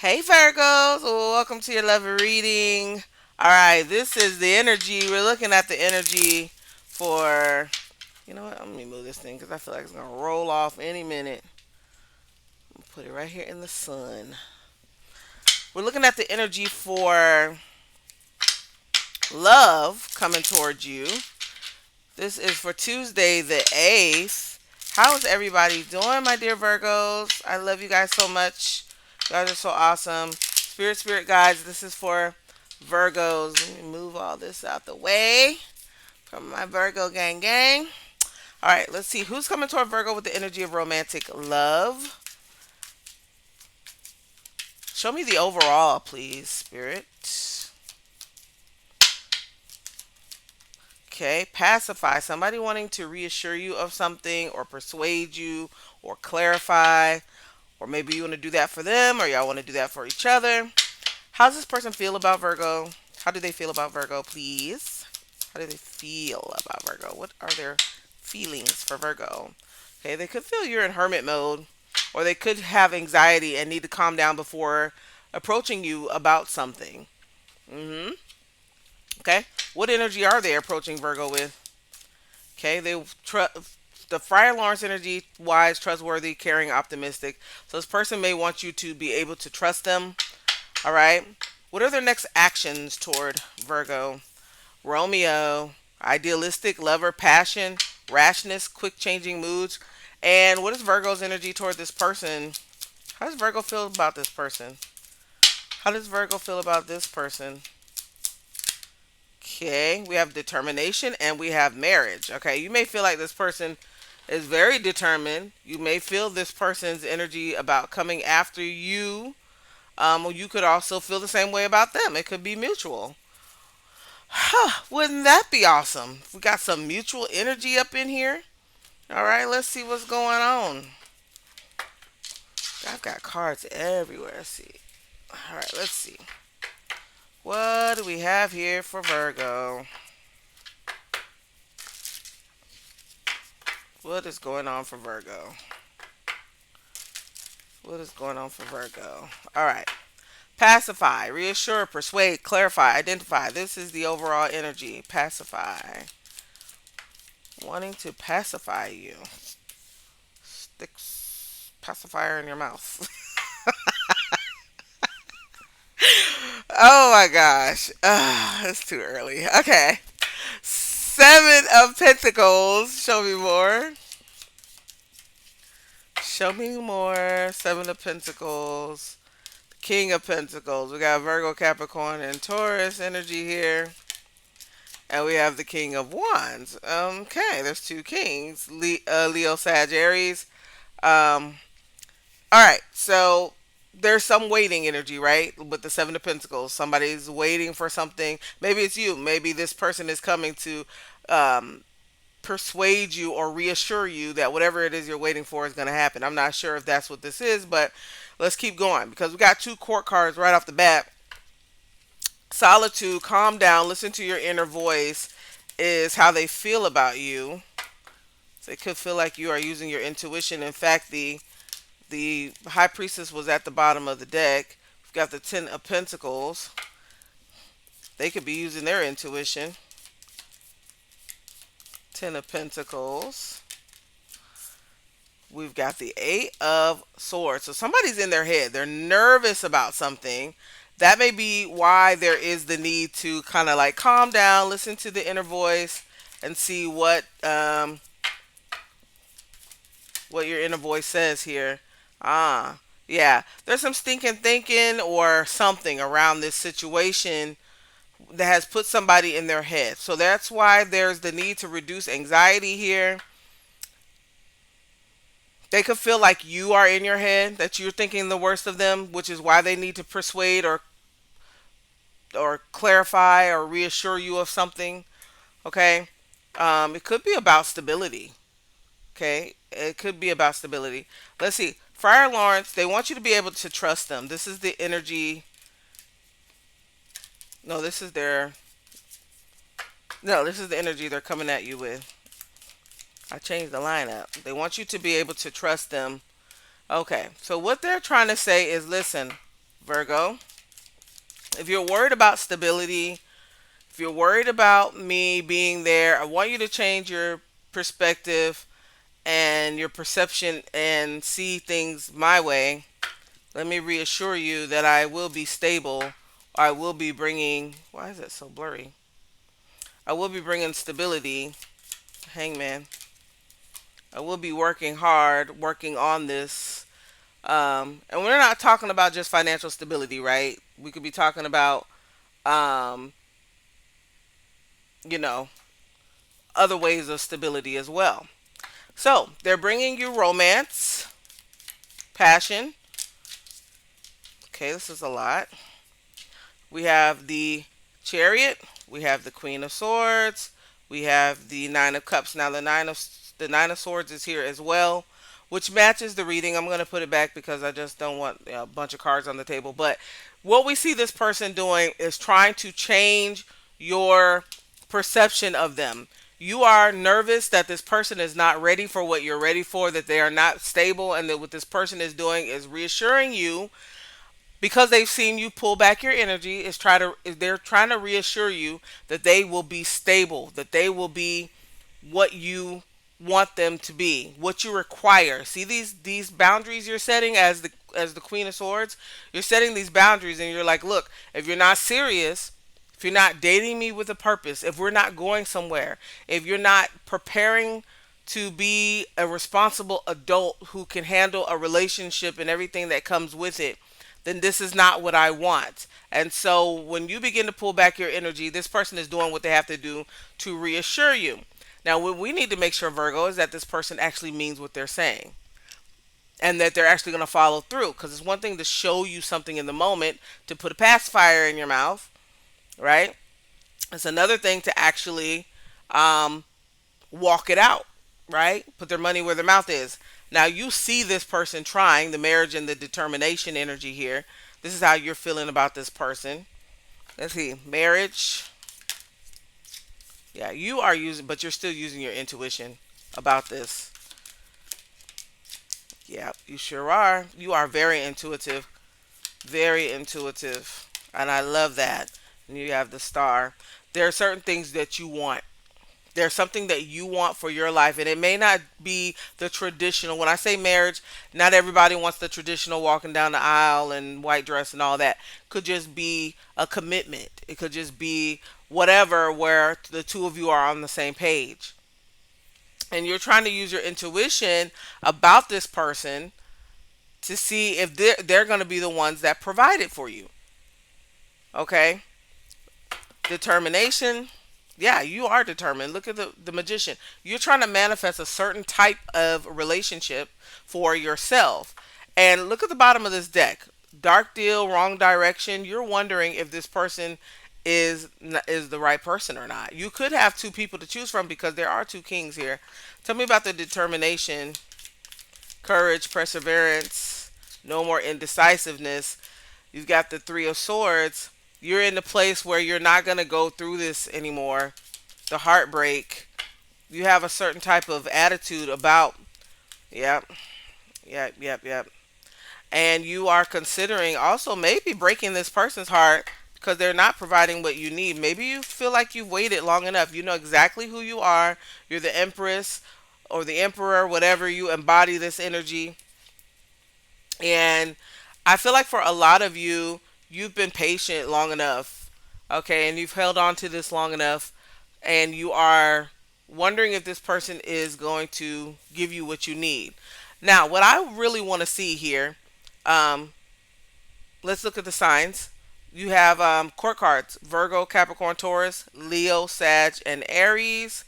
Hey Virgos, welcome to your love reading. All right, this is the energy. We're looking at the energy for, you know what? Let me move this thing because I feel like it's going to roll off any minute. Put it right here in the sun. We're looking at the energy for love coming towards you. This is for Tuesday the 8th. How is everybody doing, my dear Virgos? I love you guys so much. You guys are so awesome. Spirit guides, this is for Virgos. Let me move all this out the way from my Virgo gang. All right, let's see who's coming toward Virgo with the energy of romantic love. Show me the overall, please, Spirit. Okay, pacify. Somebody wanting to reassure you of something or persuade you or clarify. Or maybe you want to do that for them or y'all want to do that for each other. How does this person feel about Virgo? How do they feel about Virgo, please? How do they feel about Virgo? What are their feelings for Virgo? Okay, they could feel you're in hermit mode, or they could have anxiety and need to calm down before approaching you about something. Mm-hmm. Okay, what energy are they approaching Virgo with? Okay, the Friar Lawrence energy, wise, trustworthy, caring, optimistic. So this person may want you to be able to trust them. All right. What are their next actions toward Virgo? Romeo, idealistic, lover, passion, rashness, quick changing moods. And what is Virgo's energy toward this person? How does Virgo feel about this person? How does Virgo feel about this person? Okay, we have determination and we have marriage. Okay, you may feel like this person is very determined. You may feel this person's energy about coming after you. Or you could also feel the same way about them. It could be mutual. Wouldn't that be awesome? We got some mutual energy up in here. All right, let's see what's going on. I've got cards everywhere. Let's see. All right, let's see. What do we have here for Virgo? What is going on for Virgo? What is going on for Virgo? All right. Pacify, reassure, persuade, clarify, identify. This is the overall energy. Pacify. Wanting to pacify you. Sticks pacifier in your mouth. Oh my gosh. It's too early. Okay. Seven of Pentacles. Show me more. Show me more. Seven of Pentacles. King of Pentacles. We got Virgo, Capricorn, and Taurus energy here. And we have the King of Wands. Okay, there's two kings. Leo, Sagittarius. Um, all right, so there's some waiting energy, right? With the Seven of Pentacles. Somebody's waiting for something. Maybe it's you. Maybe this person is coming to um, persuade you or reassure you that whatever it is you're waiting for is going to happen. I'm not sure if that's what this is, but let's keep going because we got two court cards right off the bat. Solitude, calm down, listen to your inner voice is how they feel about you. So it could feel like you are using your intuition. In fact, the High Priestess was at the bottom of the deck. We've got the Ten of Pentacles. They could be using their intuition. Ten of Pentacles. We've got the Eight of Swords. So somebody's in their head. They're nervous about something. That may be why there is the need to kind of like calm down, listen to the inner voice, and see what your inner voice says here. Ah, yeah. There's some stinking thinking or something around this situation that has put somebody in their head. So that's why there's the need to reduce anxiety here. They could feel like you are in your head, that you're thinking the worst of them, which is why they need to persuade or clarify or reassure you of something. Okay, it could be about stability. Okay, it could be about stability. Let's see. Friar Lawrence, they want you to be able to trust them. This is the energy. No, this is their. No, this is the energy they're coming at you with. I changed the lineup. They want you to be able to trust them. Okay, so what they're trying to say is listen, Virgo, if you're worried about stability, if you're worried about me being there, I want you to change your perspective and your perception and see things my way. Let me reassure you that I will be stable. I will be bringing, why is it so blurry? I will be bringing stability. Hangman. I will be working hard, working on this. And we're not talking about just financial stability, right? We could be talking about, um, you know, other ways of stability as well. So they're bringing you romance, passion. Okay, this is a lot. We have the Chariot, we have the Queen of Swords, we have the Nine of Cups. Now the Nine of Swords is here as well, which matches the reading. I'm going to put it back because I just don't want a bunch of cards on the table. But what we see this person doing is trying to change your perception of them. You are nervous that this person is not ready for what you're ready for, that they are not stable, and that what this person is doing is reassuring you because they've seen you pull back your energy they're trying to reassure you that they will be stable, that they will be what you want them to be, what you require. See these boundaries you're setting as the Queen of Swords. You're setting these boundaries and you're like, look, if you're not serious, if you're not dating me with a purpose, if we're not going somewhere, if you're not preparing to be a responsible adult who can handle a relationship and everything that comes with it, then this is not what I want. And so when you begin to pull back your energy, this person is doing what they have to do to reassure you. Now, what we need to make sure, Virgo, is that this person actually means what they're saying and that they're actually going to follow through. Because it's one thing to show you something in the moment, to put a pacifier in your mouth, right? It's another thing to actually um, walk it out, right? Put their money where their mouth is. Now you see this person trying the marriage and the determination energy here. This is how you're feeling about this person. Let's see, marriage. Yeah, you are using, but you're still using your intuition about this. Yeah, you sure are. You are very intuitive, and I love that. And you have the star. There are certain things that you want. There's something that you want for your life, and it may not be the traditional. When I say marriage, not everybody wants the traditional walking down the aisle and white dress and all that. Could just be a commitment. It could just be whatever, where the two of you are on the same page and you're trying to use your intuition about this person to see if they're going to be the ones that provide it for you. Okay, determination. Yeah, you are determined. Look at the magician. You're trying to manifest a certain type of relationship for yourself. And look at the bottom of this deck. Dark deal, wrong direction. You're wondering if this person is the right person or not. You could have two people to choose from because there are two kings here. Tell me about the determination, courage, perseverance, no more indecisiveness. You've got the Three of Swords. You're in the place where you're not going to go through this anymore. The heartbreak. You have a certain type of attitude about, yep, yep. And you are considering also maybe breaking this person's heart because they're not providing what you need. Maybe you feel like you've waited long enough. You know exactly who you are. You're the Empress or the Emperor, whatever. You embody this energy. And I feel like for a lot of you, you've been patient long enough, okay, and you've held on to this long enough, and you are wondering if this person is going to give you what you need. Now, what I really want to see here, um, let's look at the signs. You have court cards: Virgo, Capricorn, Taurus, Leo, Sag, and Aries.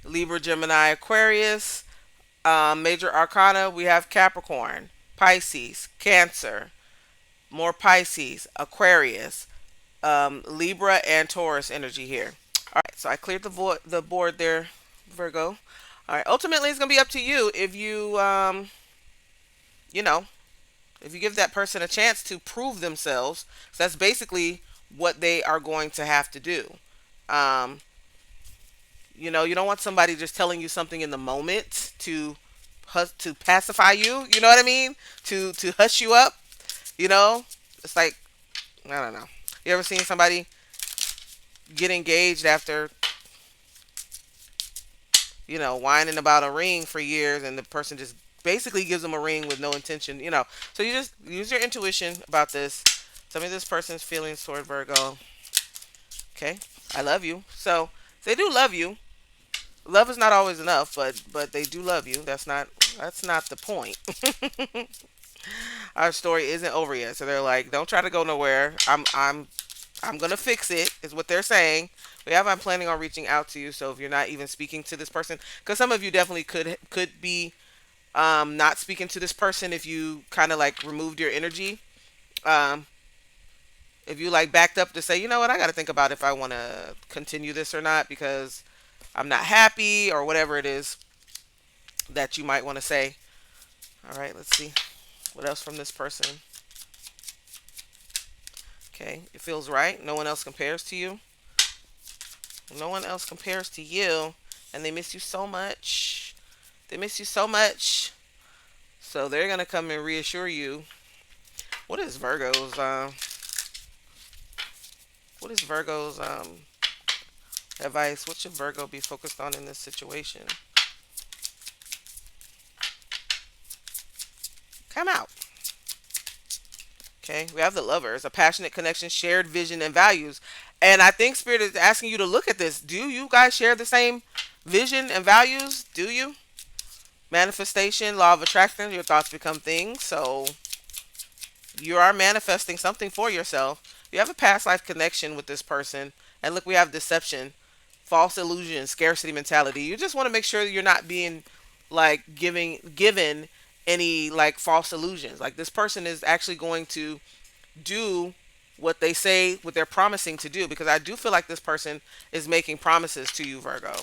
Libra, Gemini, Aquarius. Major Arcana, we have Capricorn, Pisces, Cancer, more Pisces, Aquarius, Libra, and Taurus energy here. All right, so I cleared the board there, Virgo. All right, ultimately it's gonna be up to you if you know, if you give that person a chance to prove themselves. So that's basically what they are going to have to do. Um, you don't want somebody just telling you something in the moment to pacify you. You know what I mean? To hush you up. You know, It's like, I don't know. You ever seen somebody get engaged after, whining about a ring for years, and the person just basically gives them a ring with no intention. So you just use your intuition about this. Tell me this person's feelings toward Virgo. Okay, I love you. So they do love you. Love is not always enough, but they do love you. That's not the point. Our story isn't over yet. So they're like, don't try to go nowhere. I'm gonna fix it, is what they're saying. I'm planning on reaching out to you. So if you're not even speaking to this person, because some of you definitely could be not speaking to this person if you kind of like removed your energy. Um, if you like backed up to say, you know what, I got to think about if I want to continue this or not because I'm not happy or whatever it is that you might want to say. All right, let's see what else from this person. Okay, it feels right. No one else compares to you. No one else compares to you, and they miss you so much. They miss you so much. So they're gonna come and reassure you. What is Virgo's? What is Virgo's advice? What should Virgo be focused on in this situation? Come out. Okay, we have the lovers, a passionate connection, shared vision and values. And I think Spirit is asking you to look at this. Do you guys share the same vision and values? Do you? Manifestation, law of attraction, your thoughts become things. So you are manifesting something for yourself. You have a past life connection with this person. And look, we have deception, false illusion, scarcity mentality. You just want to make sure you're not being like given any like false illusions. Like this person is actually going to do what they say, what they're promising to do, because I do feel like this person is making promises to you, Virgo.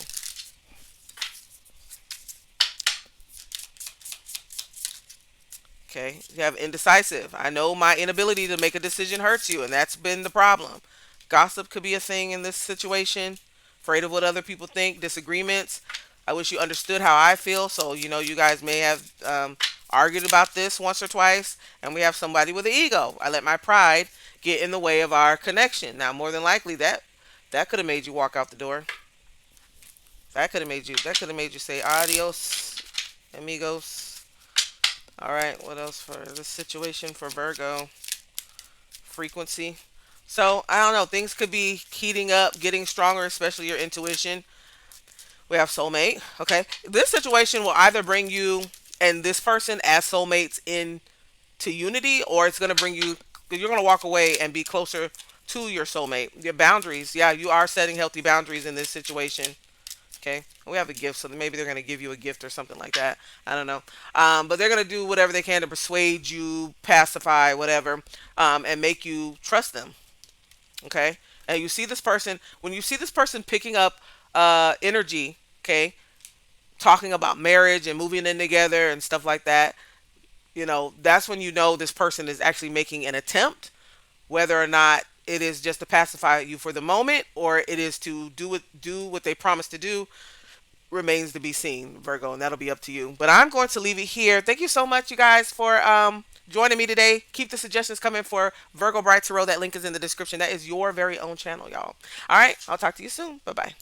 Okay, you have indecisive. I know my inability to make a decision hurts you, and that's been the problem. Gossip could be a thing in this situation. Afraid of what other people think, disagreements. I wish you understood how I feel. So, you guys may have argued about this once or twice, and we have somebody with an ego. I let my pride get in the way of our connection. Now, more than likely, that could have made you walk out the door. That could have made you say adios, amigos. All right, what else for this situation for Virgo? Frequency. So I don't know. Things could be heating up, getting stronger, especially your intuition. We have soulmate. Okay, this situation will either bring you and this person as soulmates into unity, or it's gonna bring you. You're gonna walk away and be closer to your soulmate. Your boundaries. Yeah, you are setting healthy boundaries in this situation. Okay, we have a gift, so maybe they're gonna give you a gift or something like that. I don't know, but they're gonna do whatever they can to persuade you, pacify, whatever, and make you trust them. Okay, and you see this person when you see this person picking up energy. Okay, talking about marriage and moving in together and stuff like that. That's when you know this person is actually making an attempt, whether or not it is just to pacify you for the moment or it is to do what they promised to do remains to be seen, Virgo, and that'll be up to you. But I'm going to leave it here. Thank you so much, you guys, for joining me today. Keep the suggestions coming for Virgo Bright Tarot. That link is in the description. That is your very own channel, y'all. All right, I'll talk to you soon. Bye bye.